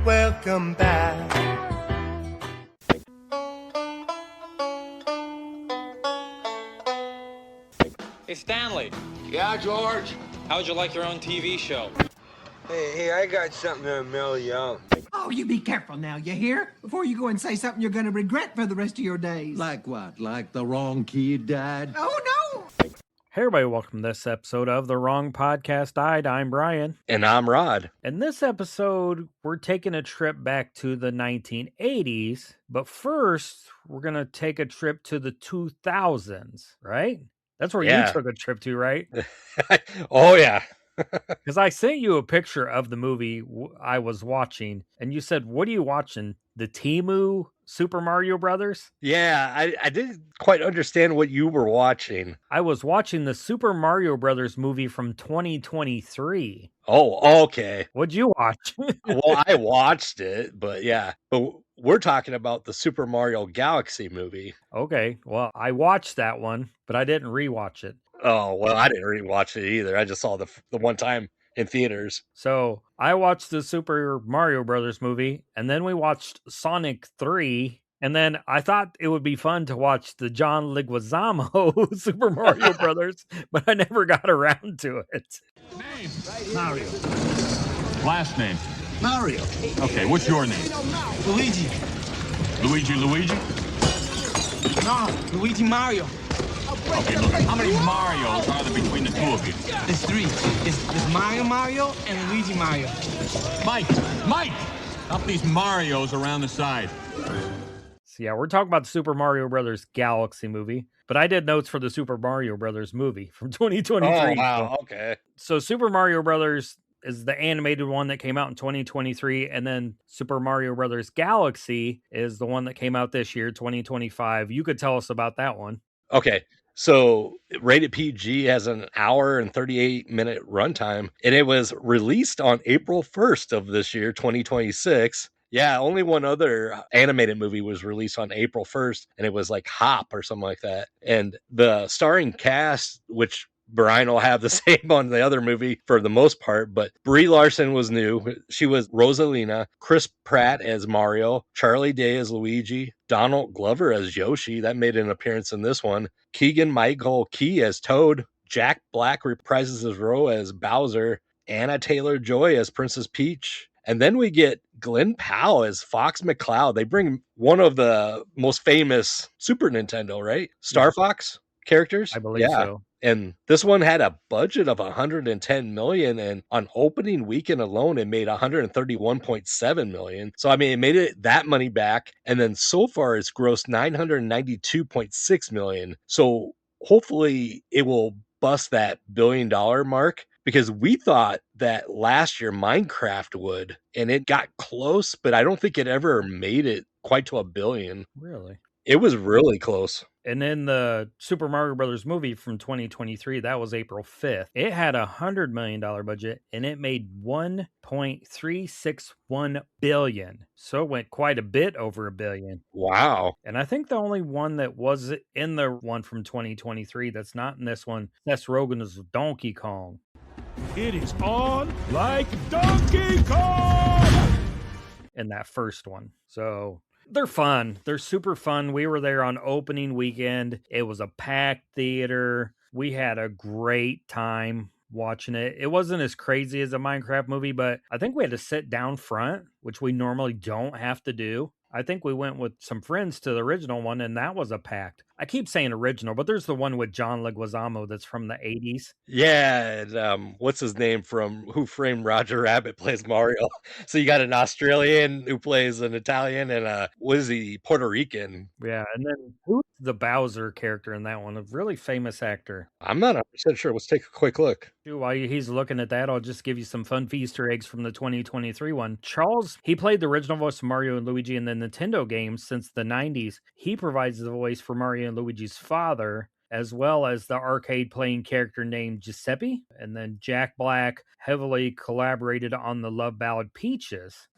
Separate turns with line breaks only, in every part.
Welcome back.
Hey, Stanley,
Yeah, George?
how'd you like your own TV show?
Hey, I got something to mail you out.
Oh, you be careful now, you hear? Before you go and say something you're gonna regret for the rest of your days.
Like what? Like the wrong kid died?
Oh, no!
Hey everybody, welcome to this episode of The Wrong Podcast Died. I'm Brian.
And I'm Rod.
In this episode, we're taking a trip back to the 1980s, but first, we're going to take a trip to the 2000s, right? That's where you took a trip to, right?
Oh, yeah.
Because I sent you a picture of the movie I was watching, and you said, what are you watching? The Temu Super Mario Brothers?
Yeah, I didn't quite understand what you were watching.
I was watching the Super Mario Brothers movie from 2023.
Oh, okay.
What'd you watch?
Well, I watched it, but yeah. But we're talking about the Super Mario Galaxy movie.
Okay, well, I watched that one, but I didn't rewatch it.
Oh, well, I didn't rewatch it either. I just saw the one time in theaters.
So I watched the Super Mario Brothers movie, and then we watched Sonic 3, and then I thought it would be fun to watch the John Leguizamo Super Mario Brothers, but I never got around to it.
Name? Mario. Last name?
Mario.
Okay, what's your name?
Luigi.
Luigi?
No, Luigi Mario.
Okay, look, how many Marios are there between the two of you?
There's three. There's Mario and Luigi Mario.
Mike! Up these Marios around the side.
So yeah, we're talking about the Super Mario Brothers Galaxy movie, but I did notes for the Super Mario Brothers movie from 2023.
Oh, wow, okay.
So Super Mario Brothers is the animated one that came out in 2023, and then Super Mario Brothers Galaxy is the one that came out this year, 2025. You could tell us about that one.
Okay. So rated PG has an hour and 38-minute runtime, and it was released on April 1st of this year, 2026. Yeah, only one other animated movie was released on April 1st, and it was like Hop or something like that. And the starring cast, which Brian will have the same on the other movie for the most part, but Brie Larson was new. She was Rosalina, Chris Pratt as Mario, Charlie Day as Luigi, Donald Glover as Yoshi. That made an appearance in this one. Keegan-Michael Key as Toad. Jack Black reprises his role as Bowser. Anna Taylor-Joy as Princess Peach. And then we get Glenn Powell as Fox McCloud. They bring one of the most famous Super Nintendo, right? Star Fox characters?
I believe so.
And this one had a budget of $110 million, and on opening weekend alone, it made $131.7 million. So, I mean, it made it that money back. And then so far, it's grossed $992.6 million. So hopefully it will bust that $1 billion mark, because we thought that last year Minecraft would, and it got close, but I don't think it ever made it quite to $1 billion.
Really?
It was really close.
And then the Super Mario Brothers movie from 2023, that was April 5th. It had a $100 million budget, and it made $1.361 billion. So it went quite a bit over $1 billion.
Wow.
And I think the only one that was in the one from 2023 that's not in this one, Seth Rogen, is Donkey Kong.
It is on like Donkey Kong!
In that first one. So they're fun. They're super fun. We were there on opening weekend. It was a packed theater. We had a great time watching it. It wasn't as crazy as a Minecraft movie, but I think we had to sit down front, which we normally don't have to do. I think we went with some friends to the original one, and that was a packed. I keep saying original, but there's the one with John Leguizamo that's from the 80s.
Yeah, and what's his name from Who Framed Roger Rabbit plays Mario. So you got an Australian who plays an Italian, and what is he, Puerto Rican?
Yeah, and then who's the Bowser character in that one? A really famous actor.
I'm not 100% sure. Let's take a quick look.
While he's looking at that, I'll just give you some fun Easter eggs from the 2023 one. Charles, he played the original voice of Mario and Luigi in the Nintendo games since the 90s. He provides the voice for Mario and Luigi's father, as well as the arcade playing character named Giuseppe. And then Jack Black heavily collaborated on the love ballad Peaches.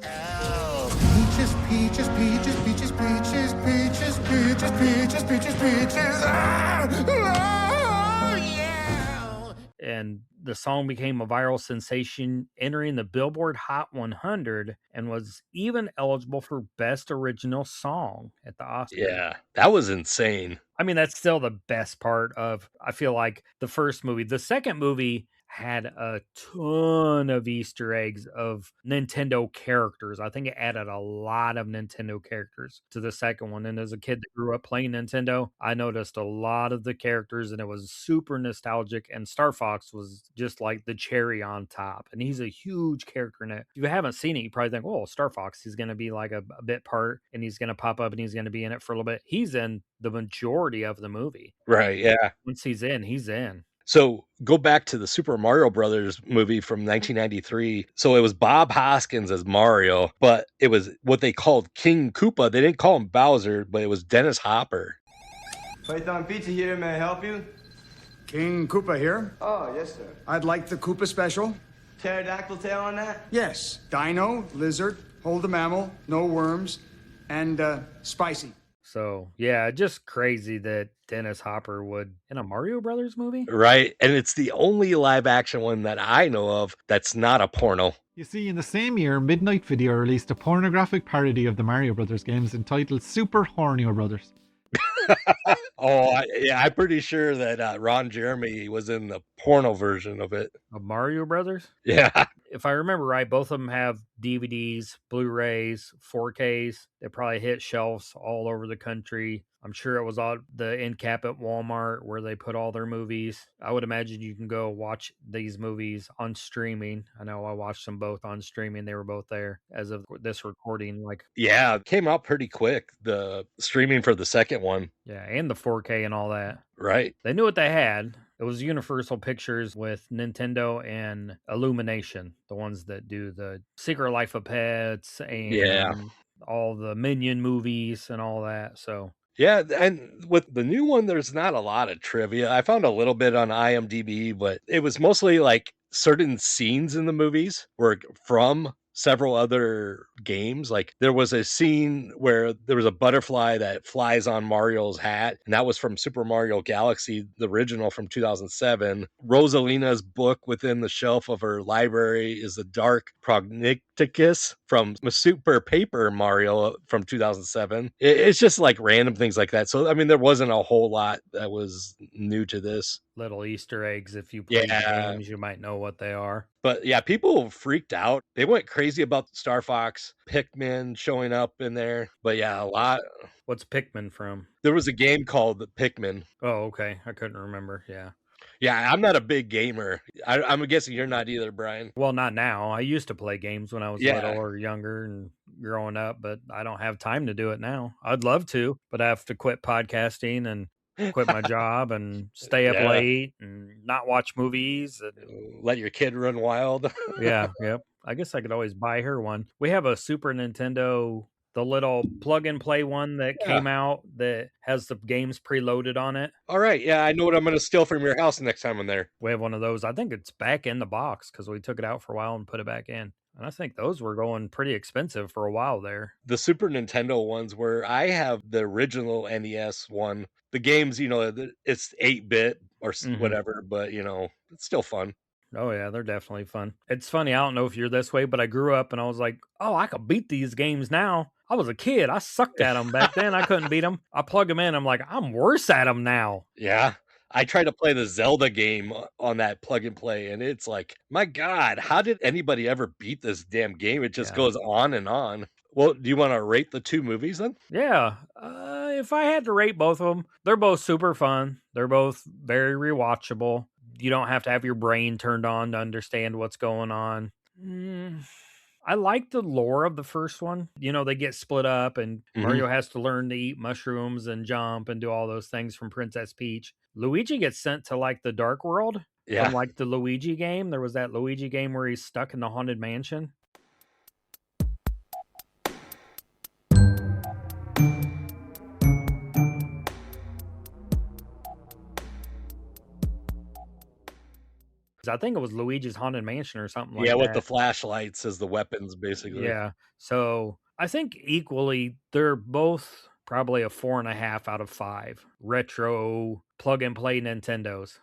Peaches, peaches, peaches, peaches, peaches, peaches, peaches, peaches, peaches, peaches. Ah! Oh, yeah!
And The song became a viral sensation, entering the Billboard Hot 100 and was even eligible for Best Original Song at the Oscars.
Yeah, that was insane.
I mean, that's still the best part of, I feel like, the first movie. The second movie had a ton of Easter eggs of Nintendo characters. I think it added a lot of Nintendo characters to the second one. And as a kid that grew up playing Nintendo, I noticed a lot of the characters and it was super nostalgic. And Star Fox was just like the cherry on top. And he's a huge character in it. If you haven't seen it, you probably think, oh, Star Fox, he's going to be like a bit part and he's going to pop up and he's going to be in it for a little bit. He's in the majority of the movie.
Right, yeah.
Once he's in, he's in.
So go back to the Super Mario Brothers movie from 1993. So it was Bob Hoskins as Mario, but it was what they called King Koopa. They didn't call him Bowser, but it was Dennis Hopper.
Python Pizza here, may I help you?
King Koopa here.
Oh, yes, sir.
I'd like the Koopa special.
Pterodactyl tail on that?
Yes. Dino, lizard, hold the mammal, no worms, and spicy.
So, yeah, just crazy that Dennis Hopper would in a Mario Brothers movie.
Right. And it's the only live action one that I know of that's not a porno.
You see, in the same year, Midnight Video released a pornographic parody of the Mario Brothers games entitled Super Hornio Brothers.
I'm pretty sure that Ron Jeremy was in the porno version of it.
Of Mario Brothers?
Yeah.
If I remember right, both of them have DVDs, Blu-rays, 4Ks. They probably hit shelves all over the country. I'm sure it was on the end cap at Walmart where they put all their movies. I would imagine you can go watch these movies on streaming. I know I watched them both on streaming. They were both there as of this recording.
Yeah, it came out pretty quick, the streaming for the second one.
Yeah, and the 4K and all that.
Right.
They knew what they had. It was Universal Pictures with Nintendo and Illumination, the ones that do the Secret Life of Pets and all the Minion movies and all that. So
yeah, and with the new one, there's not a lot of trivia. I found a little bit on IMDb, but it was mostly like certain scenes in the movies were from several other games. Like there was a scene where there was a butterfly that flies on Mario's hat, and that was from Super Mario Galaxy, the original from 2007. Rosalina's book within the shelf of her library is the Dark Prognosticus from Super Paper Mario from 2007. It's just like random things like that. So, I mean, there wasn't a whole lot that was new to this.
Little Easter eggs. If you play the games, you might know what they are.
But yeah, people freaked out. They went crazy about Star Fox, Pikmin showing up in there. But yeah, a lot.
What's Pikmin from?
There was a game called Pikmin.
Oh, okay. I couldn't remember. Yeah.
Yeah, I'm not a big gamer. I'm guessing you're not either, Brian.
Well, not now. I used to play games when I was little or younger and growing up, but I don't have time to do it now. I'd love to, but I have to quit podcasting and quit my job and stay up late and not watch movies. And
let your kid run wild.
Yep. I guess I could always buy her one. We have a Super Nintendo, the little plug and play one that came out that has the games preloaded on it.
All right. Yeah, I know what I'm going to steal from your house next time I'm there.
We have one of those. I think it's back in the box because we took it out for a while and put it back in. And I think those were going pretty expensive for a while there.
The Super Nintendo ones where I have the original NES one. The games, it's 8-bit or whatever, but, it's still fun.
Oh, yeah, they're definitely fun. It's funny. I don't know if you're this way, but I grew up and I was like, oh, I could beat these games now. I was a kid. I sucked at them back then. I couldn't beat them. I plug them in. I'm like, I'm worse at them now.
Yeah. I tried to play the Zelda game on that plug and play, and it's like, my God, how did anybody ever beat this damn game? It just goes on and on. Well, do you want to rate the two movies then?
Yeah. If I had to rate both of them, they're both super fun. They're both very rewatchable. You don't have to have your brain turned on to understand what's going on. I like the lore of the first one. They get split up and Mario has to learn to eat mushrooms and jump and do all those things from Princess Peach. Luigi gets sent to like the dark world from like the Luigi game. There was that Luigi game where he's stuck in the haunted mansion. I think it was Luigi's Haunted Mansion or something like that.
Yeah, with the flashlights as the weapons, basically.
Yeah. So I think equally, they're both probably a 4.5 out of 5 retro plug and play Nintendos.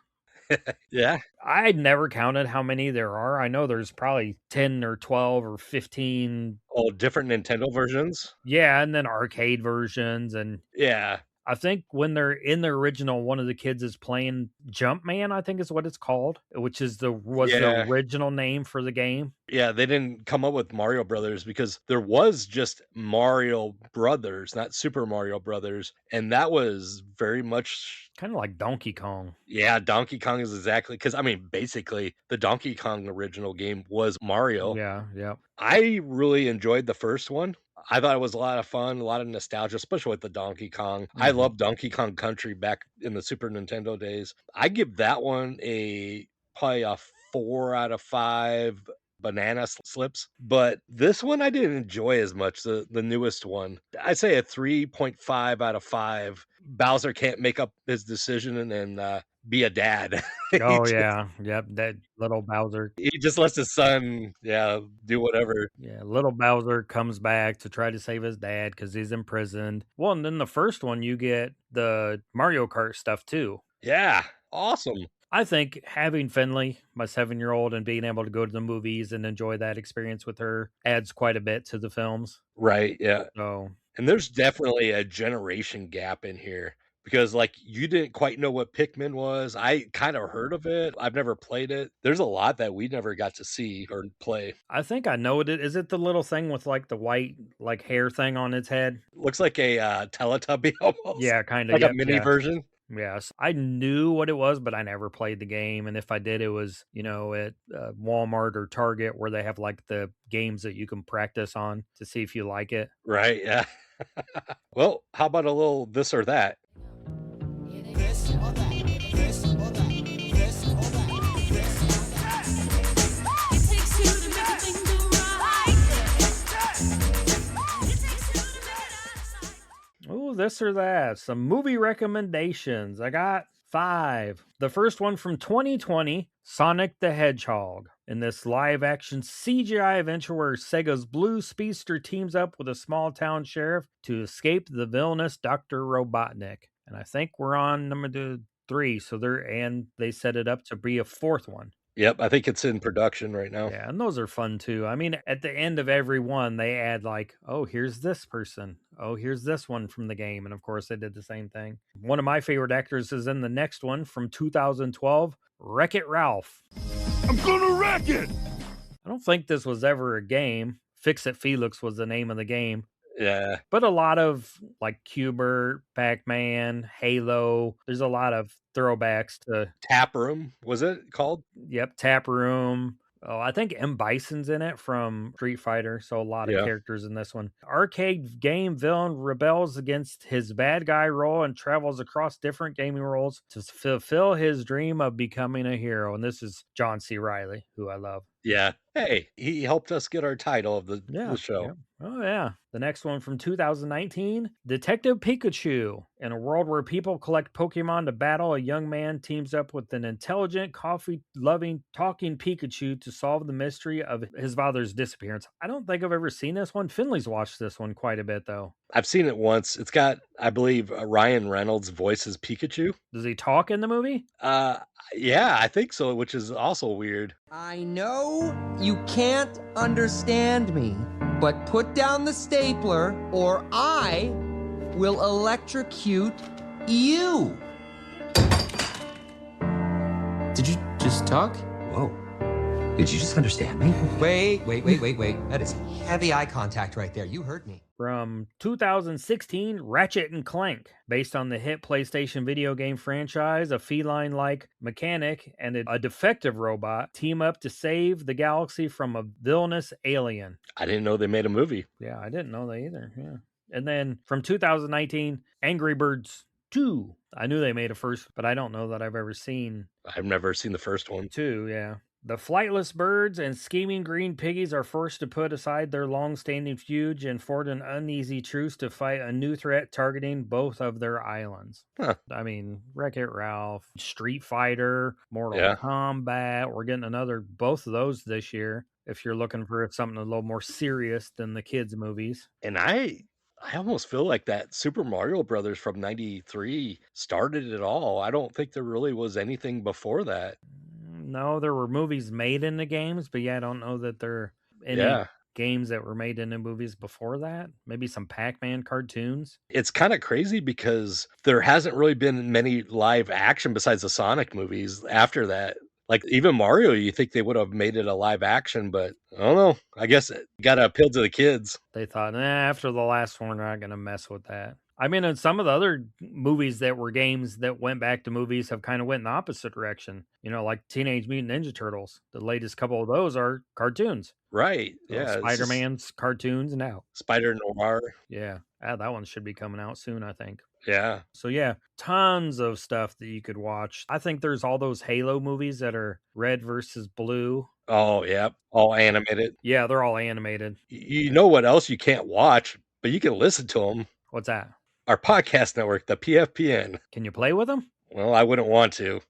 Yeah.
I never counted how many there are. I know there's probably 10 or 12 or 15.
All different Nintendo versions.
Yeah, and then arcade versions. And
Yeah.
I think when they're in the original, one of the kids is playing Jumpman, I think is what it's called, which is the
Yeah.
original name for the game.
Yeah, they didn't come up with Mario Brothers because there was just Mario Brothers, not Super Mario Brothers, and that was very much
kind of like Donkey Kong.
Yeah, Donkey Kong is exactly because I mean, basically, the Donkey Kong original game was Mario.
Yeah, yeah.
I really enjoyed the first one. I thought it was a lot of fun, a lot of nostalgia, especially with the Donkey Kong. I love Donkey Kong Country back in the Super Nintendo days. I give that one probably a 4 out of 5 banana slips, but this one I didn't enjoy as much, the newest one. I'd say a 3.5 out of 5. Bowser can't make up his decision and be a dad.
Oh, yeah. Yep, that little Bowser.
He just lets his son, do whatever.
Yeah, little Bowser comes back to try to save his dad because he's imprisoned. Well, and then the first one, you get the Mario Kart stuff too.
Yeah, awesome.
I think having Finley, my 7-year-old, and being able to go to the movies and enjoy that experience with her adds quite a bit to the films.
Right, yeah.
So,
and there's definitely a generation gap in here because, like, you didn't quite know what Pikmin was. I kind of heard of it. I've never played it. There's a lot that we never got to see or play.
I think I know it. Is it the little thing with like the white like hair thing on its head?
Looks like a Teletubby almost.
Yeah, kind of
like a mini version.
Yes, I knew what it was, but I never played the game. And if I did, it was, at Walmart or Target where they have like the games that you can practice on to see if you like it.
Right, yeah. Well, how about a little this or that?
This or that. This or that. This or that. This or that. It takes two to make a thing go right. It takes two to make it.
Oh, this or that. Some movie recommendations. I got 5. The first one from 2020, Sonic the Hedgehog. In this live-action CGI adventure where Sega's Blue Speedster teams up with a small-town sheriff to escape the villainous Dr. Robotnik. And I think we're on number 3, so they set it up to be a 4th one.
Yep, I think it's in production right now.
Yeah, and those are fun too. I mean, at the end of every one, they add like, oh, here's this person. Oh, here's this one from the game. And of course, they did the same thing. One of my favorite actors is in the next one from 2012, Wreck-It Ralph.
I'm gonna wreck it!
I don't think this was ever a game. Fix-It Felix was the name of the game.
Yeah.
But a lot of like Q*bert, Pac-Man, Halo. There's a lot of throwbacks to
Tap Room, was it called?
Yep, Tap Room. Oh, I think M. Bison's in it from Street Fighter, so a lot of characters in this one. Arcade game villain rebels against his bad guy role and travels across different gaming roles to fulfill his dream of becoming a hero. And this is John C. Reilly, who I love.
Yeah. Hey, he helped us get our title of the show.
Yeah. Oh, yeah. The next one from 2019, Detective Pikachu. In a world where people collect Pokemon to battle, a young man teams up with an intelligent, coffee-loving, talking Pikachu to solve the mystery of his father's disappearance. I don't think I've ever seen this one. Finley's watched this one quite a bit, though.
I've seen it once. It's got, I believe, Ryan Reynolds voices Pikachu.
Does he talk in the movie?
Yeah, I think so, which is also weird.
I know you can't understand me, but put down the stapler or I will electrocute you.
Did you just talk?
Whoa. Did you just understand me?
Wait. That is heavy eye contact right there. You heard me.
From 2016, Ratchet and Clank. Based on the hit PlayStation video game franchise, a feline-like mechanic and a defective robot team up to save the galaxy from a villainous alien.
I didn't know they made a movie.
Yeah, I didn't know that either. Yeah. And then from 2019, Angry Birds 2. I knew they made a first, but I don't know that I've ever seen.
I've never seen the first one.
2, yeah. The flightless birds and scheming green piggies are forced to put aside their long-standing feud and forge an uneasy truce to fight a new threat targeting both of their islands.
Huh.
I mean, Wreck-It Ralph, Street Fighter, Mortal Kombat. We're getting both of those this year if you're looking for something a little more serious than the kids' movies.
And I I almost feel like that Super Mario Brothers from 93 started it all. I don't think there really was anything before that.
No, there were movies made into games, but yeah, I don't know that there are any
Yeah.
games that were made into movies before that. Maybe some Pac-Man cartoons.
It's kind of crazy because there hasn't really been many live action besides the Sonic movies after that. Like even Mario, you think they would have made it a live action, but I don't know. I guess it got to appeal to the kids.
They thought, after the last one, we're not going to mess with that. I mean, and some of the other movies that were games that went back to movies have kind of went in the opposite direction. You know, like Teenage Mutant Ninja Turtles. The latest couple of those are cartoons.
Right.
So
Yeah.
Spider-Man's cartoons now.
Spider Noir.
Yeah. That one should be coming out soon, I think.
Yeah.
So yeah, tons of stuff that you could watch. I think there's all those Halo movies that are red versus blue.
Oh, yeah. All animated.
Yeah, they're all animated.
You know what else you can't watch, but you can listen to them?
What's that?
Our podcast network, the PFPN.
Can you play with them?
Well, I wouldn't want to.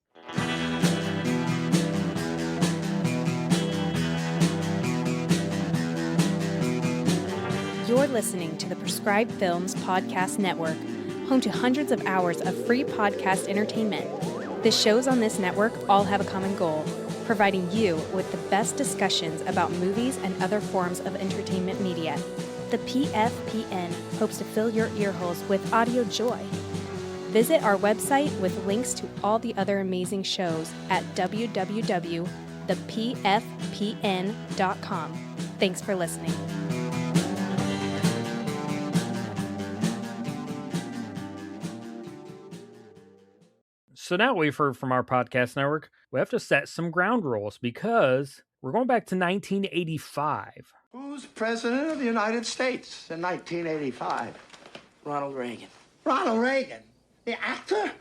You're listening to the Prescribed Films Podcast Network, home to hundreds of hours of free podcast entertainment. The shows on this network all have a common goal, providing you with the best discussions about movies and other forms of entertainment media. The PFPN hopes to fill your earholes with audio joy. Visit our website with links to all the other amazing shows at www.thepfpn.com. Thanks for listening.
So now we've heard from our podcast network, we have to set some ground rules because we're going back to 1985.
Who's president of the United States in 1985?
Ronald Reagan.
Ronald Reagan? The actor?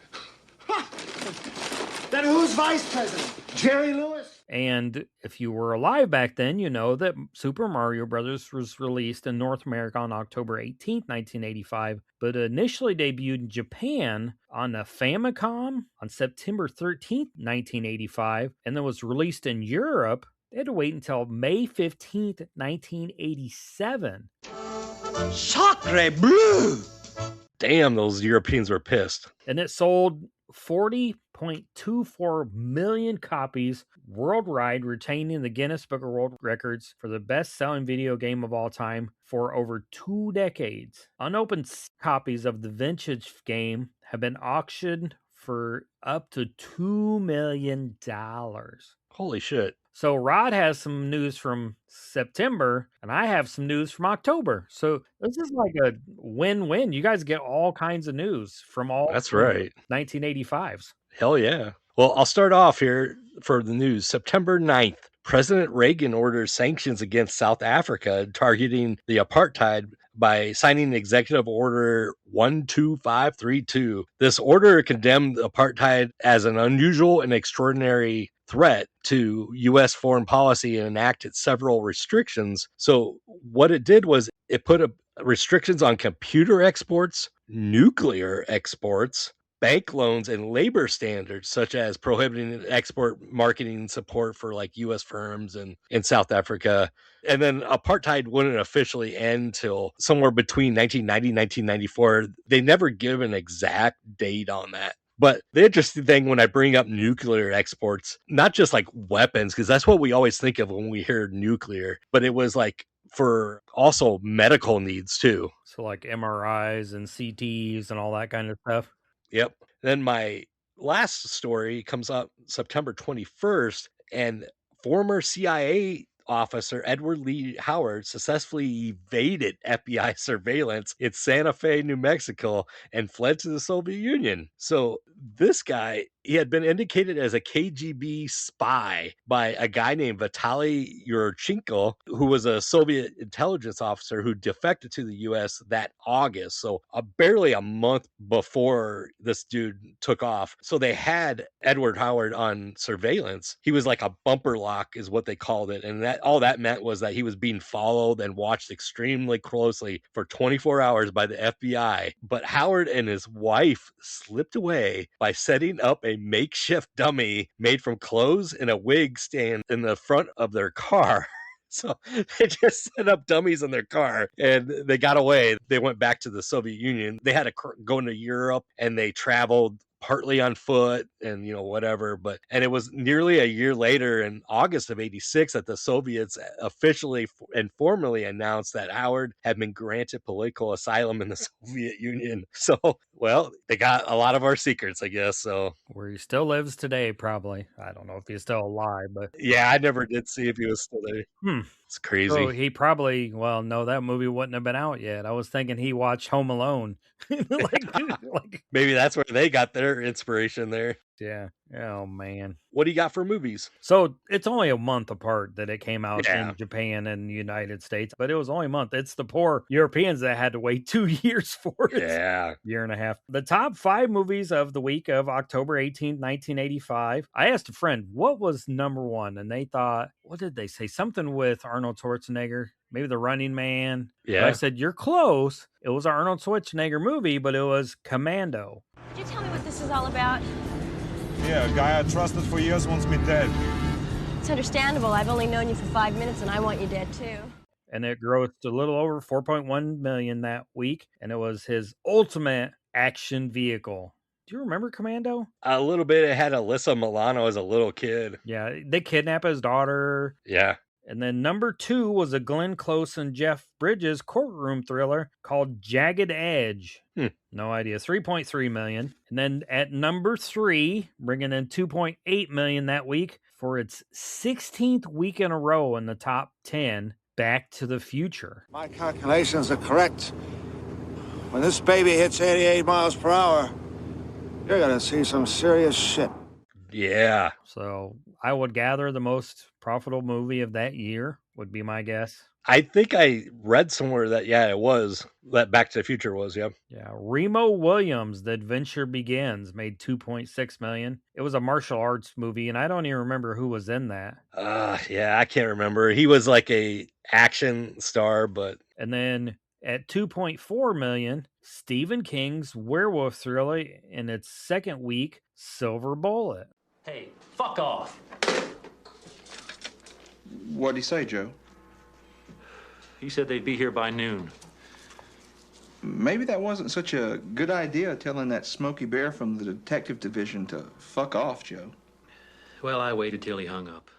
Then who's vice president? Jerry Lewis?
And if you were alive back then, you know that Super Mario Brothers was released in North America on October 18th, 1985, but initially debuted in Japan on the Famicom on September 13th, 1985, and then was released in Europe. They had to wait until May 15th, 1987.
Sacre bleu!
Damn, those Europeans were pissed.
And it sold 40.24 million copies worldwide, retaining the Guinness Book of World Records for the best-selling video game of all time for over 2 decades. Unopened copies of the vintage game have been auctioned for up to $2 million.
Holy shit.
So Rod has some news from September, and I have some news from October. So this is like a win-win. You guys get all kinds of news from all
That's right.
1985s.
Hell yeah. Well, I'll start off here for the news. September 9th, President Reagan orders sanctions against South Africa, targeting the apartheid by signing Executive Order 12532. This order condemned apartheid as an unusual and extraordinary threat to U.S. foreign policy and enacted several restrictions. So what it did was it put restrictions on computer exports, nuclear exports, bank loans, and labor standards, such as prohibiting export marketing support for like U.S. firms in South Africa. And then apartheid wouldn't officially end till somewhere between 1990 and 1994. They never give an exact date on that. But the interesting thing when I bring up nuclear exports, not just like weapons, because that's what we always think of when we hear nuclear, but it was like for also medical needs too.
So like MRIs and CTs and all that kind of stuff.
Yep. Then my last story comes up September 21st, and former CIA officer Edward Lee Howard successfully evaded FBI surveillance in Santa Fe, New Mexico, and fled to the Soviet Union. So this guy, he had been indicated as a KGB spy by a guy named Vitaly Yurchenko, who was a Soviet intelligence officer who defected to the U.S. that August. So barely a month before this dude took off. So they had Edward Howard on surveillance. He was like a bumper lock is what they called it. And that all that meant was that he was being followed and watched extremely closely for 24 hours by the FBI. But Howard and his wife slipped away by setting up a makeshift dummy made from clothes and a wig stand in the front of their car. So they just set up dummies in their car and they got away. They went back to the Soviet Union. They had to go into Europe and they traveled partly on foot and whatever, and it was nearly a year later in August of 86 that the Soviets officially and formally announced that Howard had been granted political asylum in the Soviet Union. So well, they got a lot of our secrets, I guess. So
where he still lives today, probably. I don't know if he's still alive, but
yeah, I never did see if he was still there. It's crazy.
So he probably, well, no, that movie wouldn't have been out yet. I was thinking he watched Home Alone.
Maybe that's where they got their inspiration there.
Yeah. Oh, man.
What do you got for movies?
So it's only a month apart that it came out
Yeah.
in Japan and the United States, but it was only a month. It's the poor Europeans that had to wait 2 years for it.
Yeah.
Year and a half. The top 5 movies of the week of October 18th, 1985. I asked a friend, what was number 1? And they thought, what did they say? Something with Arnold Schwarzenegger. Maybe The Running Man.
Yeah.
But I said, you're close. It was an Arnold Schwarzenegger movie, but it was Commando.
Could you tell me what this is all about?
Yeah, a guy I trusted for years wants me dead.
It's understandable. I've only known you for 5 minutes and I want you dead too.
And it grossed a little over 4.1 million that week. And it was his ultimate action vehicle. Do you remember Commando?
A little bit. It had Alyssa Milano as a little kid.
Yeah, they kidnap his daughter.
Yeah.
And then number 2 was a Glenn Close and Jeff Bridges courtroom thriller called Jagged Edge. No idea. 3.3 million. And then at number 3, bringing in 2.8 million that week for its 16th week in a row in the top 10, Back to the Future.
My calculations are correct. When this baby hits 88 miles per hour, you're gonna see some serious shit.
Yeah.
So I would gather the most profitable movie of that year would be my guess.
I think I read somewhere that, it was. That Back to the Future was, yeah.
Yeah. Remo Williams, The Adventure Begins, made 2.6 million. It was a martial arts movie, and I don't even remember who was in that.
Yeah, I can't remember. He was like a action star, but...
And then at 2.4 million, Stephen King's werewolf thriller in its second week, Silver Bullet.
Hey, fuck off.
What'd he say, Joe?
He said they'd be here by noon.
Maybe that wasn't such a good idea, telling that Smokey Bear from the detective division to fuck off, Joe.
Well, I waited till he hung up.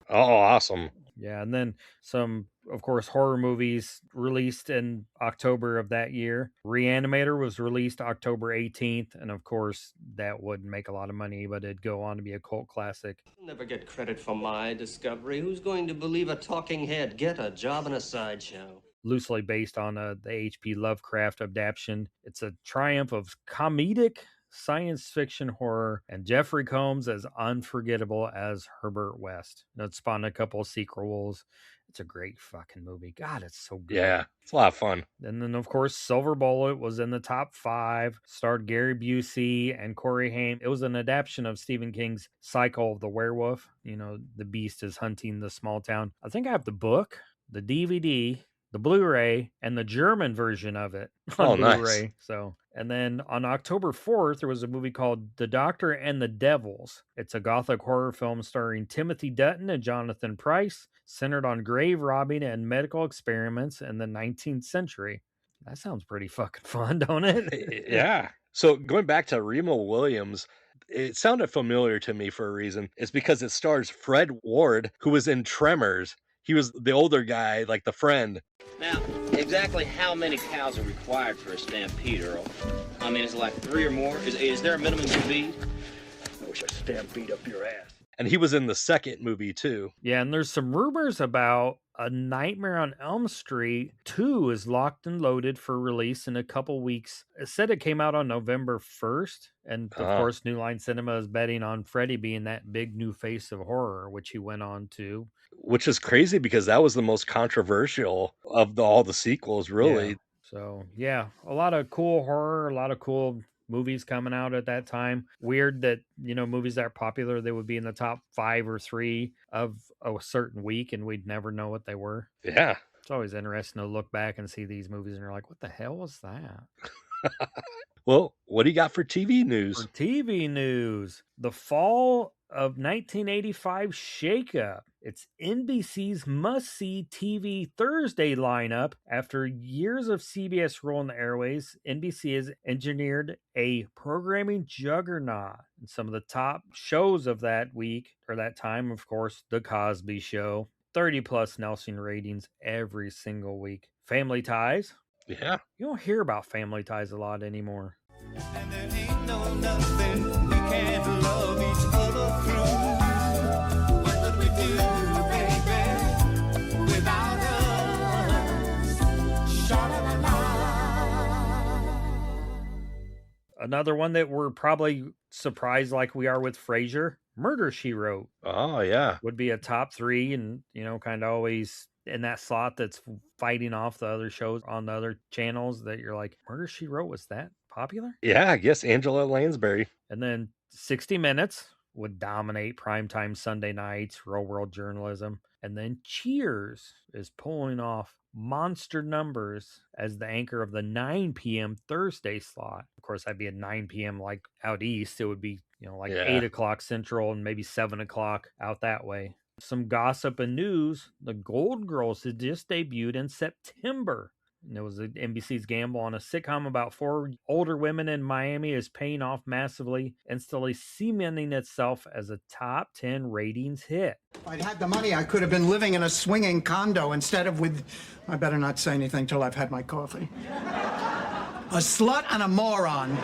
Oh, awesome.
Yeah, and then some, of course, horror movies released in October of that year. Reanimator was released October 18th, and of course, that wouldn't make a lot of money, but it'd go on to be a cult classic.
You'll never get credit for my discovery. Who's going to believe a talking head? Get a job in a sideshow.
Loosely based on the H.P. Lovecraft adaptation. It's a triumph of comedic science fiction horror, and Jeffrey Combs as unforgettable as Herbert West. And it spawned a couple of sequels. It's a great fucking movie. God, it's so good.
Yeah, it's a lot of fun.
And then, of course, Silver Bullet was in the top 5, starred Gary Busey and Corey Haim. It was an adaptation of Stephen King's Cycle of the Werewolf. You know, the beast is hunting the small town. I think I have the book, the DVD, the Blu-ray, and the German version of it on Blu-ray.
Nice.
So, and then on October 4th, there was a movie called The Doctor and the Devils. It's a gothic horror film starring Timothy Dutton and Jonathan Pryce, centered on grave robbing and medical experiments in the 19th century. That sounds pretty fucking fun, don't it?
Yeah. So going back to Remo Williams, it sounded familiar to me for a reason. It's because it stars Fred Ward, who was in Tremors. He was the older guy, like the friend.
Now, exactly how many cows are required for a stampede, Earl? I mean, is it like 3 or more? Is there a minimum speed?
I wish I stampede up your ass.
And he was in the second movie, too.
Yeah, and there's some rumors about A Nightmare on Elm Street 2 is locked and loaded for release in a couple weeks. It said it came out on November 1st. And, of course, New Line Cinema is betting on Freddy being that big new face of horror, which he went on to.
Which is crazy because that was the most controversial of all the sequels, really.
Yeah. So, yeah, a lot of cool horror, a lot of cool movies coming out at that time. Weird that, you know, movies that are popular, they would be in the top 5 or 3 of a certain week and we'd never know what they were.
Yeah.
It's always interesting to look back and see these movies and you're like, what the hell was that?
Well, what do you got for TV news?
For TV news, the fall of 1985 shakeup. It's NBC's must-see TV Thursday lineup. After years of CBS ruling the airways, NBC has engineered a programming juggernaut. And some of the top shows of that week, or that time, of course, The Cosby Show, 30 plus Nelson ratings every single week. Family Ties.
Yeah.
You don't hear about Family Ties a lot anymore.
And there ain't no nothing we can't love each other through. What would we do, baby, without us? Sha-la-la-la.
Another one that we're probably surprised like we are with Frasier, Murder, She Wrote.
Oh, yeah.
Would be a top 3 and, kind of always in that slot that's fighting off the other shows on the other channels that you're like, Murder, She Wrote, was that popular?
Yeah, I guess Angela Lansbury.
And then 60 Minutes would dominate primetime Sunday nights, real world journalism. And then Cheers is pulling off monster numbers as the anchor of the 9 p.m. Thursday slot. Of course, that'd be at 9 p.m. like out east. It would be, 8 o'clock Central and maybe 7 o'clock out that way. Some gossip and news. The Golden Girls had just debuted in September. And it was NBC's gamble on a sitcom about 4 older women in Miami is paying off massively, instantly cementing itself as a top 10 ratings hit.
If I'd had the money, I could have been living in a swinging condo instead of with... I better not say anything till I've had my coffee. A slut and a moron.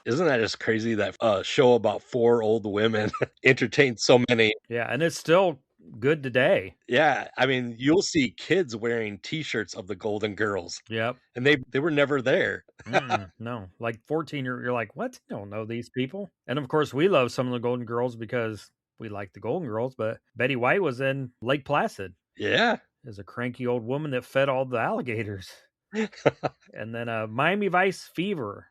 Isn't that just crazy that a show about 4 old women entertains so many?
Yeah, and it's still good today.
Yeah, I mean, you'll see kids wearing T-shirts of the Golden Girls.
Yep.
And they were never there.
No, like 14, you're like, what? I don't know these people. And of course, we love some of the Golden Girls because we like the Golden Girls, but Betty White was in Lake Placid.
Yeah.
As a cranky old woman that fed all the alligators. And then Miami Vice Fever.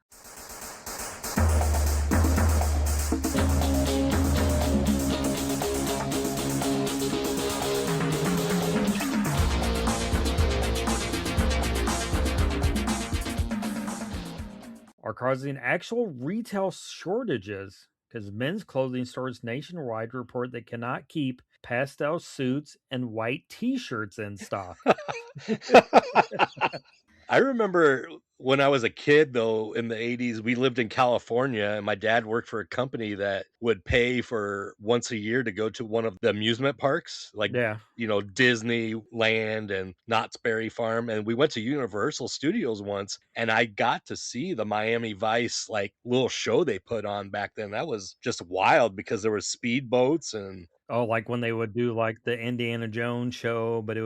Are causing actual retail shortages because men's clothing stores nationwide report they cannot keep pastel suits and white t-shirts in stock.
I remember when I was a kid, though, in the 80s, we lived in California and my dad worked for a company that would pay for once a year to go to one of the amusement parks, like, Disneyland and Knott's Berry Farm. And we went to Universal Studios once and I got to see the Miami Vice, like, little show they put on back then. That was just wild because there were speedboats and...
Oh, like when they would do like the Indiana Jones show, but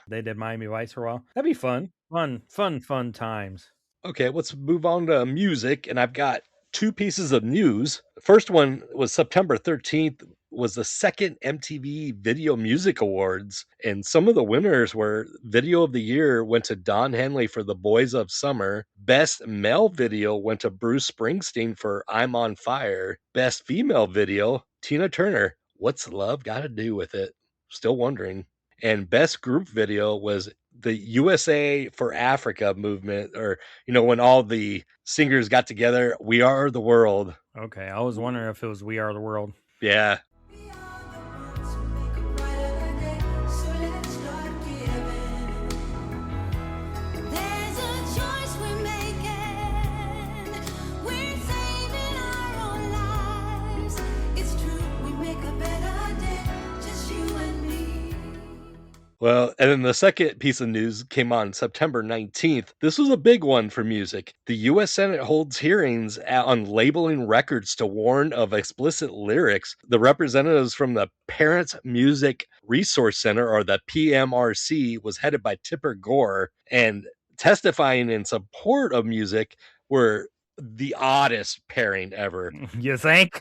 they did Miami Vice for a while. That'd be fun. Fun times.
Okay, let's move on to music. And I've got 2 pieces of news. The first one was September 13th was the second MTV Video Music Awards. And some of the winners were Video of the Year went to Don Henley for The Boys of Summer. Best Male Video went to Bruce Springsteen for I'm on Fire. Best Female Video, Tina Turner. What's Love Got to Do with It? Still wondering. And best group video was the USA for Africa movement, or, when all the singers got together, We Are the World.
Okay, I was wondering if it was We Are the World.
Yeah. Well, and then the second piece of news came on September 19th. This was a big one for music. The U.S. Senate holds hearings on labeling records to warn of explicit lyrics. The representatives from the Parents Music Resource Center, or the PMRC, was headed by Tipper Gore, and testifying in support of music were the oddest pairing ever.
You think?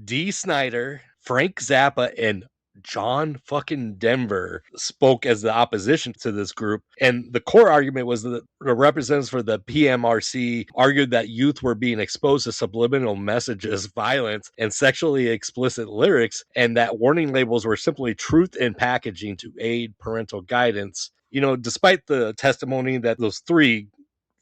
Dee Snider, Frank Zappa, and John fucking Denver spoke as the opposition to this group. And the core argument was that the representatives for the PMRC argued that youth were being exposed to subliminal messages, violence, and sexually explicit lyrics, and that warning labels were simply truth in packaging to aid parental guidance. Despite the testimony that those 3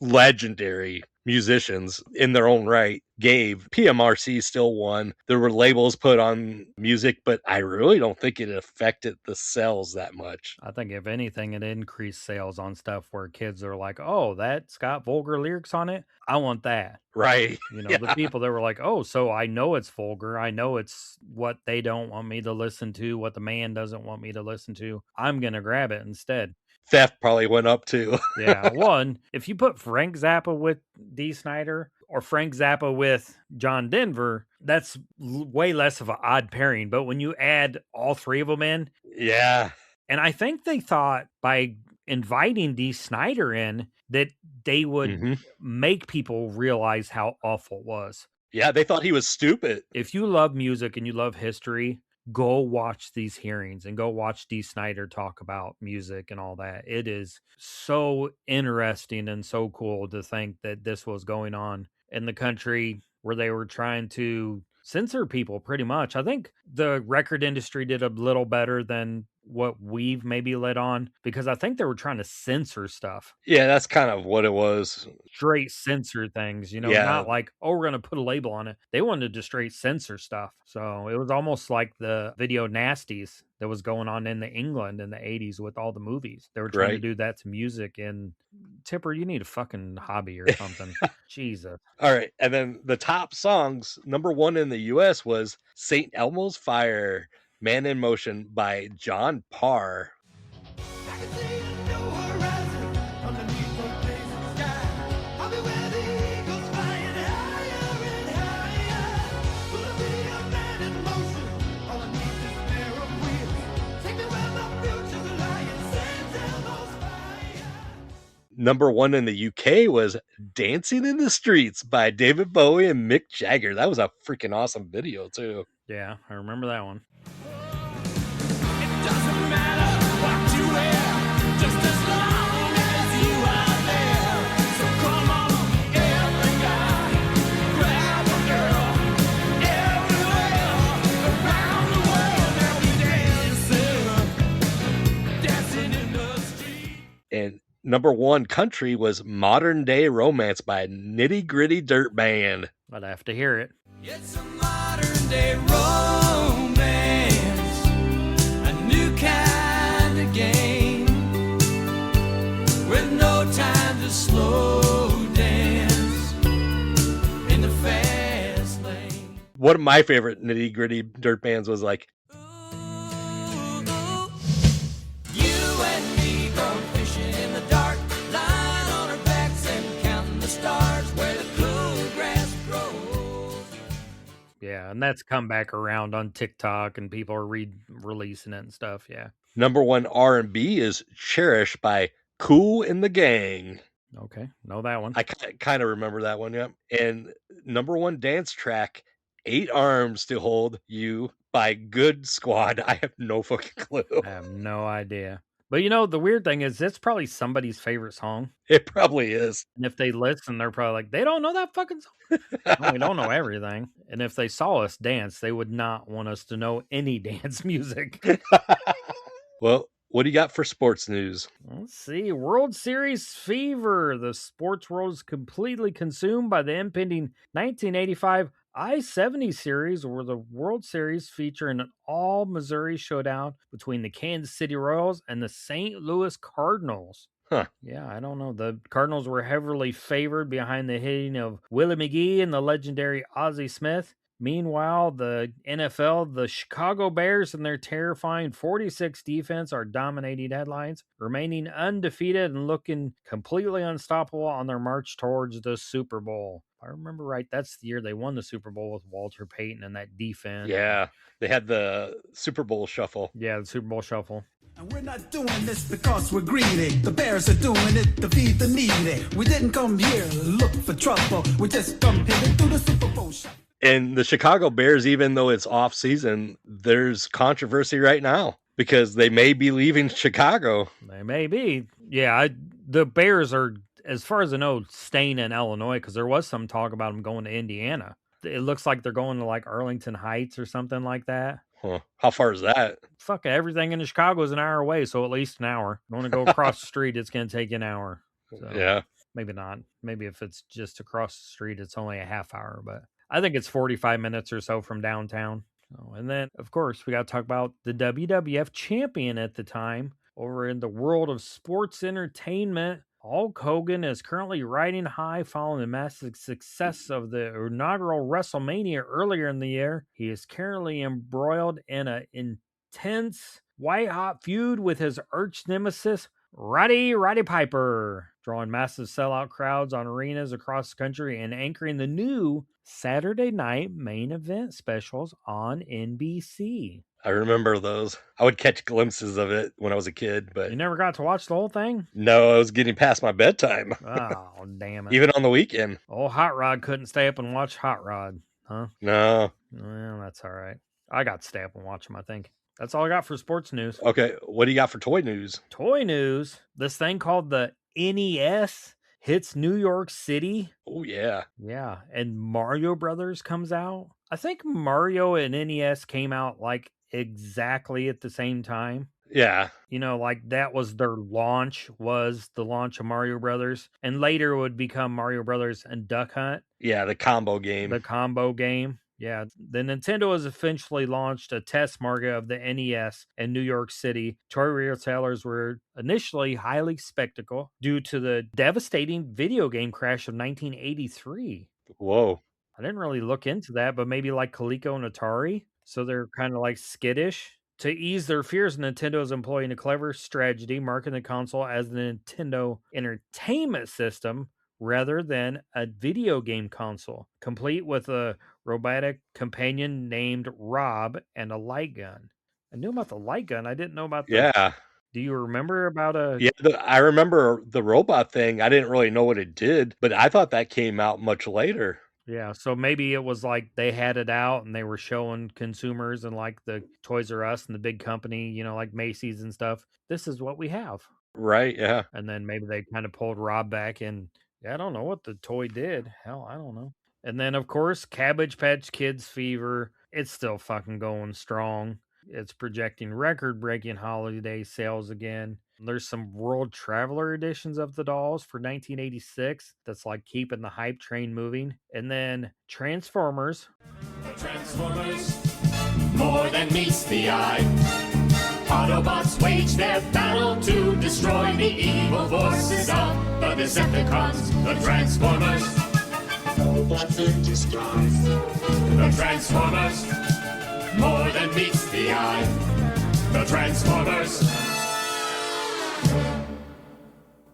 legendary musicians in their own right gave. PMRC still won. There were labels put on music, but I really don't think it affected the sales that much.
I think if anything, it increased sales on stuff where kids are like, oh, that's got vulgar lyrics on it. I want that.
Right.
You know, the people that were like, oh, so I know it's vulgar. I know it's what they don't want me to listen to, what the man doesn't want me to listen to. I'm going to grab it instead.
Theft probably went up too.
Yeah. One, if you put Frank Zappa with Dee Snider or Frank Zappa with John Denver, that's way less of an odd pairing. But when you add all three of them in,
yeah.
And I think they thought by inviting Dee Snider in that they would make people realize how awful it was.
Yeah, they thought he was stupid.
If you love music and you love history, go watch these hearings and go watch Dee Snider talk about music and all that. It is so interesting and so cool to think that this was going on in the country where they were trying to censor people pretty much. I think the record industry did a little better than what we've maybe let on because I think they were trying to censor stuff.
Yeah, that's kind of what it was.
Straight censor things, you know,
Yeah.
not like, oh, we're going to put a label on it. They wanted to straight censor stuff. So it was almost like the video nasties that was going on in England in the 80s with all the movies. They were trying to do that to music. And Tipper, you need a fucking hobby or something. Jesus.
All right. And then the top songs, number one in the US was St. Elmo's Fire, Man in Motion by John Parr. Number one in the UK was Dancing in the Streets by David Bowie and Mick Jagger. That was a freaking awesome video, too.
Yeah, I remember that one.
And number one country was Modern Day Romance by Nitty Gritty Dirt Band.
I'd have to hear it.
It's a modern day romance, a new kind of game, with no time to slow dance in the fast lane.
One of my favorite Nitty Gritty Dirt Bands was like,
yeah, and that's come back around on TikTok and people are releasing it and stuff. Yeah.
Number one R&B is Cherish by Kool and the Gang.
Okay, know that one.
I kind of remember that one, yeah. And number one dance track, 8 Arms to Hold You by Good Squad. I have no fucking clue.
I have no idea. But you know, the weird thing is it's probably somebody's favorite song.
It probably is.
And if they listen, they're probably like, they don't know that fucking song. No, we don't know everything. And if they saw us dance, they would not want us to know any dance music.
Well, what do you got for sports news?
Let's see. World Series fever. The sports world is completely consumed by the impending 1985 I-70 series, where the World Series featuring an all-Missouri showdown between the Kansas City Royals and the St. Louis Cardinals.
Huh.
Yeah, I don't know. The Cardinals were heavily favored behind the hitting of Willie McGee and the legendary Ozzie Smith. Meanwhile, the NFL, the Chicago Bears and their terrifying 46 defense are dominating headlines, remaining undefeated and looking completely unstoppable on their march towards the Super Bowl. If I remember right, that's the year they won the Super Bowl with Walter Payton and that defense.
Yeah, they had the Super Bowl shuffle.
Yeah, the Super Bowl shuffle.
And we're not doing this because we're greedy. The Bears are doing it to feed the needy. We didn't come here to look for trouble. We just come here to do the Super Bowl shuffle.
And the Chicago Bears, even though it's off season, there's controversy right now because they may be leaving Chicago.
They may be. Yeah, the Bears are, as far as I know, staying in Illinois because there was some talk about them going to Indiana. It looks like they're going to like Arlington Heights or something like that.
Huh. How far is that?
Fuck, everything in Chicago is an hour away, so at least an hour. You want to go across the street, it's going to take you an hour. So
Yeah.
maybe not. Maybe if it's just across the street, it's only a half hour, but I think it's 45 minutes or so from downtown. Oh, and then, of course, we got to talk about the WWF champion at the time over in the world of sports entertainment. Hulk Hogan is currently riding high following the massive success of the inaugural WrestleMania earlier in the year. He is currently embroiled in an intense, white-hot feud with his arch nemesis, Roddy Piper, drawing massive sellout crowds on arenas across the country and anchoring the new Saturday night main event specials on NBC.
I remember those. I would catch glimpses of it when I was a kid, but
You never got to watch the whole thing?
no, I was getting past my bedtime.
Oh, damn it.
Even on the weekend.
Old Hot Rod couldn't stay up and watch Hot Rod, huh?
No.
Well, that's all right. I got to stay up and watch them, I think. That's all I got for sports news.
Okay, what do you got for toy news?
Toy news. This thing called the NES hits New York City.
Oh, yeah.
Yeah, and Mario Brothers comes out. I think Mario and NES came out like exactly at the same time.
Yeah.
You know, like that was their launch, was the launch of Mario Brothers. And later it would become Mario Brothers and Duck Hunt.
Yeah, the combo game.
The combo game. Yeah, the Nintendo has officially launched a test market of the NES in New York City. Toy retailers were initially highly skeptical due to the devastating video game crash of 1983.
Whoa.
I didn't really look into that, but maybe like Coleco and Atari. So they're kind of like skittish. To ease their fears, Nintendo is employing a clever strategy, marketing the console as the Nintendo Entertainment System rather than a video game console, complete with a robotic companion named Rob and a light gun. I knew about the light gun. I didn't know about the...
Yeah.
Do you remember about a...
Yeah, I remember the robot thing. I didn't really know what it did, but I thought that came out much later.
Yeah, so maybe it was like they had it out and they were showing consumers and like the Toys R Us and the big company, you know, like Macy's and stuff. This is what we have.
Right, yeah.
And then maybe they kind of pulled Rob back and yeah, I don't know what the toy did. Hell, I don't know. And then, of course, Cabbage Patch Kids Fever. It's still fucking going strong. It's projecting record-breaking holiday sales again. There's some World Traveler editions of the dolls for 1986 that's like keeping the hype train moving. And then Transformers.
The Transformers, more than meets the eye. Autobots wage their battle to destroy the evil forces of the Decepticons. The Transformers, robots in disguise. The Transformers, more than meets the eye. The Transformers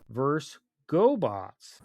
versus GoBots.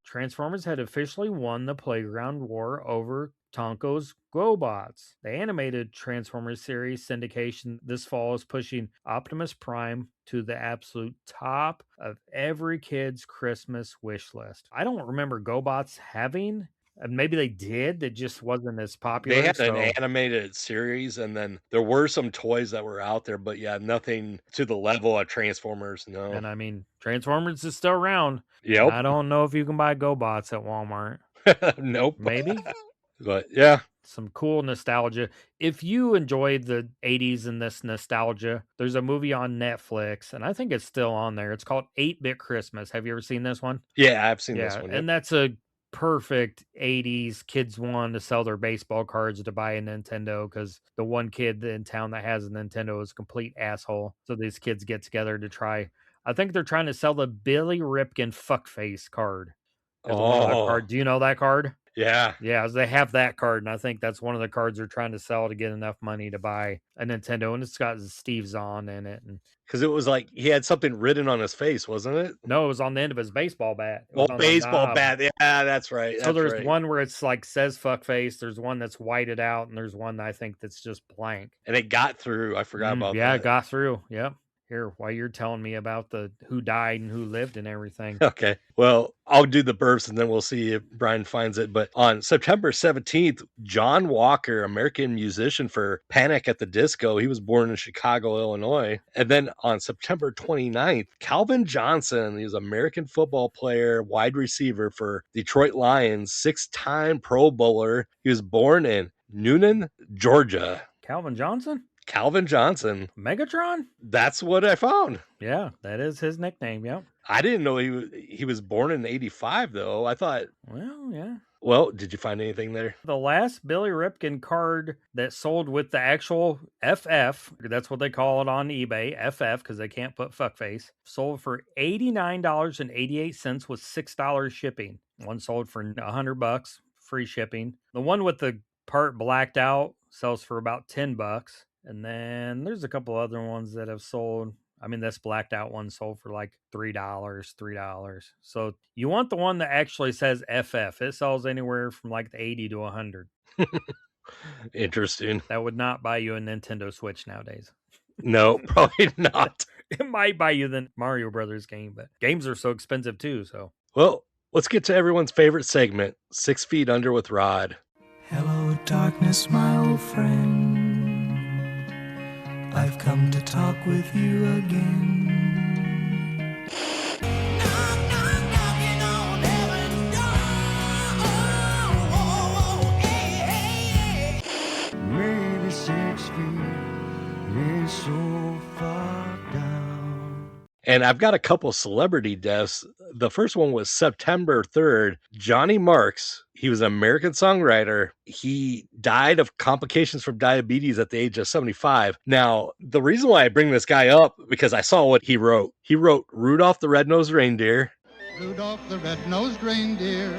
Transformers had officially won the playground war over Tonko's GoBots. The animated Transformers series syndication this fall is pushing Optimus Prime to the absolute top of every kid's Christmas wish list. I don't remember GoBots having, and maybe they did, it just wasn't as popular.
They had an animated series, and then there were some toys that were out there, but yeah, nothing to the level of Transformers, no.
And I mean, Transformers is still around.
Yep.
I don't know if you can buy GoBots at Walmart.
Nope.
Maybe.
But yeah.
Some cool nostalgia. If you enjoyed the 80s and this nostalgia, there's a movie on Netflix, and I think it's still on there. It's called 8-Bit Christmas. Have you ever seen this one?
Yeah, I've seen this one. Yep.
And that's a perfect 80s kids want to sell their baseball cards to buy a Nintendo because the one kid in town that has a Nintendo is a complete asshole. So these kids get together to try. I think they're trying to sell the Billy Ripken fuckface card. Card. Do you know that card?
Yeah.
Yeah, they have that card, and I think that's one of the cards they're trying to sell to get enough money to buy a Nintendo, and it's got Steve Zahn in it.
Because it was like he had something written on his face, wasn't it?
No, it was on the end of his baseball bat.
Baseball bat. Yeah, that's right.
So there's one where it's like says fuckface, there's one that's whited out, and there's one I think that's just blank.
And it got through. I forgot about that.
Yeah, it got through. Yep. Here, while you're telling me about the who died and who lived and everything.
Okay. Well, I'll do the burps and then we'll see if Brian finds it. But on September 17th, John Walker, American musician for Panic at the Disco, he was born in Chicago, Illinois. And then on September 29th, Calvin Johnson, he was an American football player, wide receiver for Detroit Lions, 6-time Pro Bowler. He was born in Noonan, Georgia.
Calvin Johnson?
Calvin Johnson.
Megatron?
That's what I found.
Yeah, that is his nickname. Yep.
I didn't know he was born in 85, though. I thought.
Well, yeah.
Well, did you find anything there?
The last Billy Ripken card that sold with the actual FF, that's what they call it on eBay, FF, because they can't put fuckface, sold for $89.88 with $6 shipping. One sold for $100, free shipping. The one with the part blacked out sells for about $10. And then there's a couple other ones that have sold. I mean, this blacked out one sold for like $3. So you want the one that actually says FF. It sells anywhere from like the 80 to 100.
Interesting.
That would not buy you a Nintendo Switch nowadays.
No, probably not.
It might buy you the Mario Brothers game, but games are so expensive too. So,
well, let's get to everyone's favorite segment, 6 Feet Under with Rod.
Hello, darkness, my old friend. I've come to talk with you again. Maybe 6 feet is so far down.
And I've got a couple celebrity deaths. The first one was September 3rd. Johnny Marks, he was an American songwriter. He died of complications from diabetes at the age of 75. Now, the reason why I bring this guy up, because I saw what he wrote. He wrote Rudolph the Red-Nosed Reindeer.
Rudolph the red-nosed reindeer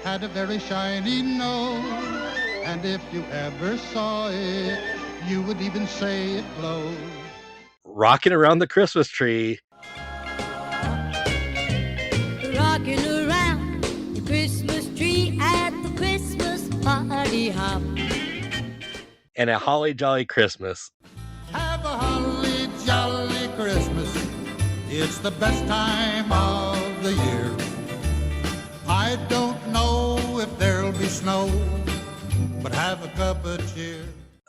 had a very shiny nose, and if you ever saw it, you would even say it glows.
Rocking Around the Christmas Tree.
Rocking around the Christmas tree at the Christmas party hop.
And A Holly Jolly Christmas.
Have a holly jolly Christmas. It's the best time of the year. I don't know if there'll be snow, but have a cup of cheer.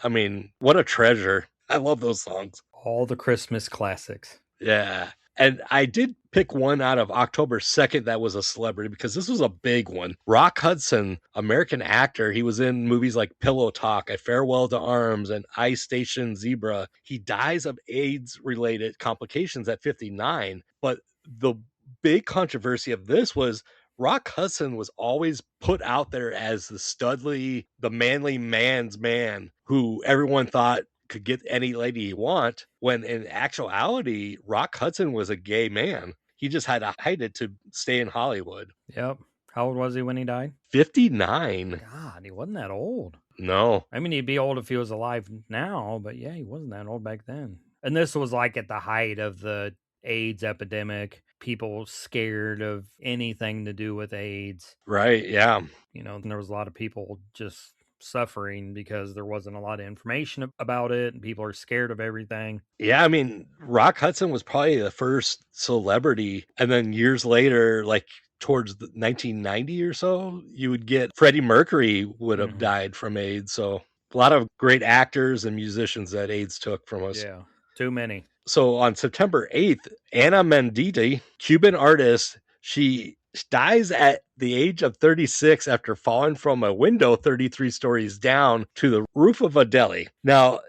I mean, what a treasure. I love those songs.
All the Christmas classics.
Yeah. And I did pick one out of October 2nd that was a celebrity because this was a big one. Rock Hudson, American actor. He was in movies like Pillow Talk, A Farewell to Arms, and Ice Station Zebra. He dies of AIDS-related complications at 59. But the big controversy of this was Rock Hudson was always put out there as the studly, the manly man's man who everyone thought could get any lady he want, when in actuality, Rock Hudson was a gay man. He just had to hide it to stay in Hollywood.
Yep. How old was he when he died?
59.
God, he wasn't that old.
No.
I mean, he'd be old if he was alive now, but yeah, he wasn't that old back then. And this was like at the height of the AIDS epidemic. People scared of anything to do with AIDS.
Right, yeah.
You know, and there was a lot of people just suffering because there wasn't a lot of information about it and people are scared of everything.
Yeah, I mean, Rock Hudson was probably the first celebrity, and then years later, like towards the 1990 or so, you would get Freddie Mercury would have died from AIDS. So a lot of great actors and musicians that AIDS took from us.
Yeah, too many.
So on September 8th, Ana Mendieta, Cuban artist, she dies at the age of 36 after falling from a window 33 stories down to the roof of a deli. Now,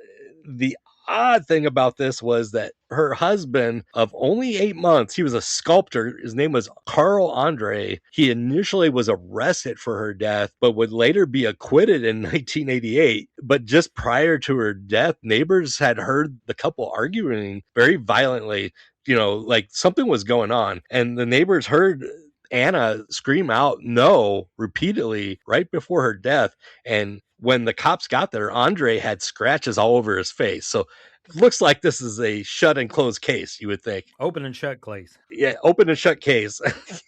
the odd thing about this was that her husband of only 8 months, he was a sculptor. His name was Carl Andre. He initially was arrested for her death, but would later be acquitted in 1988. But just prior to her death, neighbors had heard the couple arguing very violently. You know, like something was going on. And the neighbors heard Anna scream out no repeatedly right before her death. And when the cops got there, Andre had scratches all over his face. So Looks like this is a shut and closed case, you would think.
Open and shut case.
Yeah, open and shut case.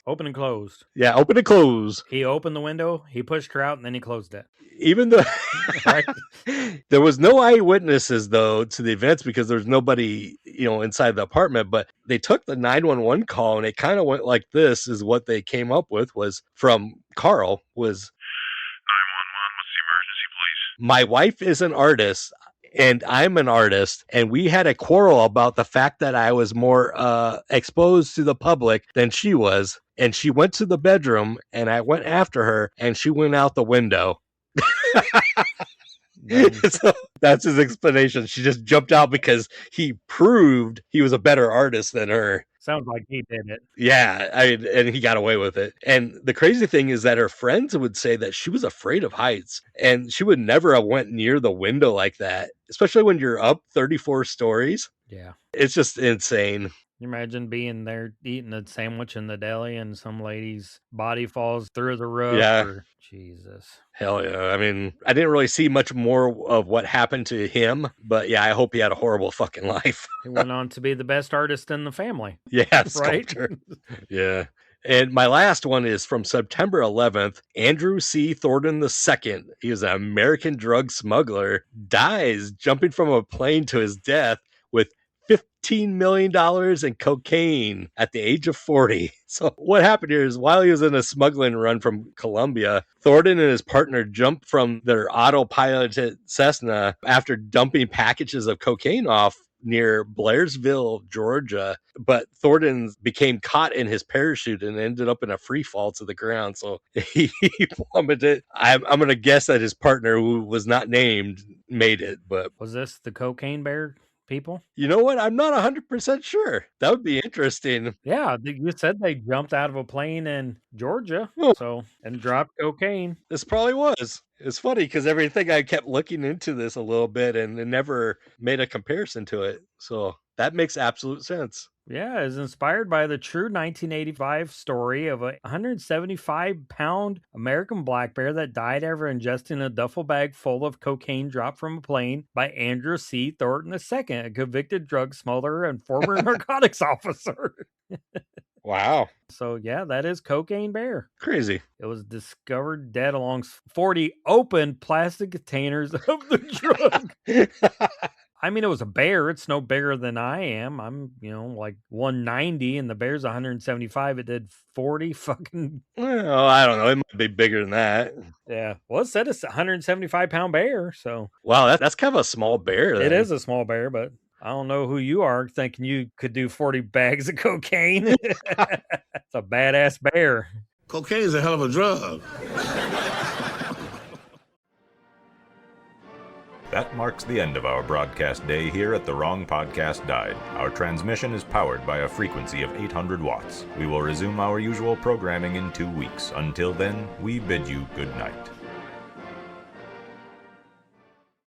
Open and closed.
Yeah, open and close.
He opened the window, he pushed her out, and then he closed it.
Even though
Right?
there was no eyewitnesses, though, to the events because there's nobody, inside the apartment, but they took the 911 call and it kind of went like this is what they came up with was from Carl was
911, what's the emergency, please?
my wife is an artist and I'm an artist, and we had a quarrel about the fact that I was more exposed to the public than she was. And she went to the bedroom and I went after her and she went out the window. So that's his explanation. She just jumped out because he proved he was a better artist than her.
Sounds like he did it.
Yeah, and he got away with it. And the crazy thing is that her friends would say that she was afraid of heights and she would never have went near the window like that, especially when you're up 34 stories.
Yeah.
It's just insane.
You imagine being there eating a sandwich in the deli and some lady's body falls through the roof.
Yeah.
Jesus.
Hell yeah. I mean, I didn't really see much more of what happened to him, but yeah, I hope he had a horrible fucking life.
He went on to be the best artist in the family.
Yeah,
Right?
sculptor. Yeah. And my last one is from September 11th. Andrew C. Thornton II, he was an American drug smuggler, dies jumping from a plane to his death with $15 million in cocaine at the age of 40. So what happened here is while he was in a smuggling run from Colombia, Thornton and his partner jumped from their autopiloted Cessna after dumping packages of cocaine off near Blairsville, Georgia. But Thornton became caught in his parachute and ended up in a free fall to the ground. So he plummeted. I'm going to guess that his partner, who was not named, made it. But
was this the cocaine bear people?
You know what? I'm not 100% sure. That would be interesting.
Yeah, you said they jumped out of a plane in Georgia, and dropped cocaine.
This probably was. It's funny because everything I kept looking into this a little bit and it never made a comparison to it. So that makes absolute sense.
Yeah, it's inspired by the true 1985 story of a 175-pound American black bear that died after ingesting a duffel bag full of cocaine dropped from a plane by Andrew C. Thornton II, a convicted drug smuggler and former narcotics officer.
Wow.
So, yeah, that is Cocaine Bear.
Crazy.
It was discovered dead along 40 open plastic containers of the drug. I mean, it was a bear. It's no bigger than I am. I'm, like 190 and the bear's 175. It did 40 fucking.
Well, I don't know. It might be bigger than that.
Yeah. Well, it said it's a 175-pound bear. So.
Wow, that's kind of a small bear. Then.
It is a small bear, but I don't know who you are thinking you could do 40 bags of cocaine. It's a badass bear.
Cocaine is a hell of a drug.
That marks the end of our broadcast day here at The Wrong Podcast Died. Our transmission is powered by a frequency of 800 watts. We will resume our usual programming in 2 weeks. Until then, we bid you good night.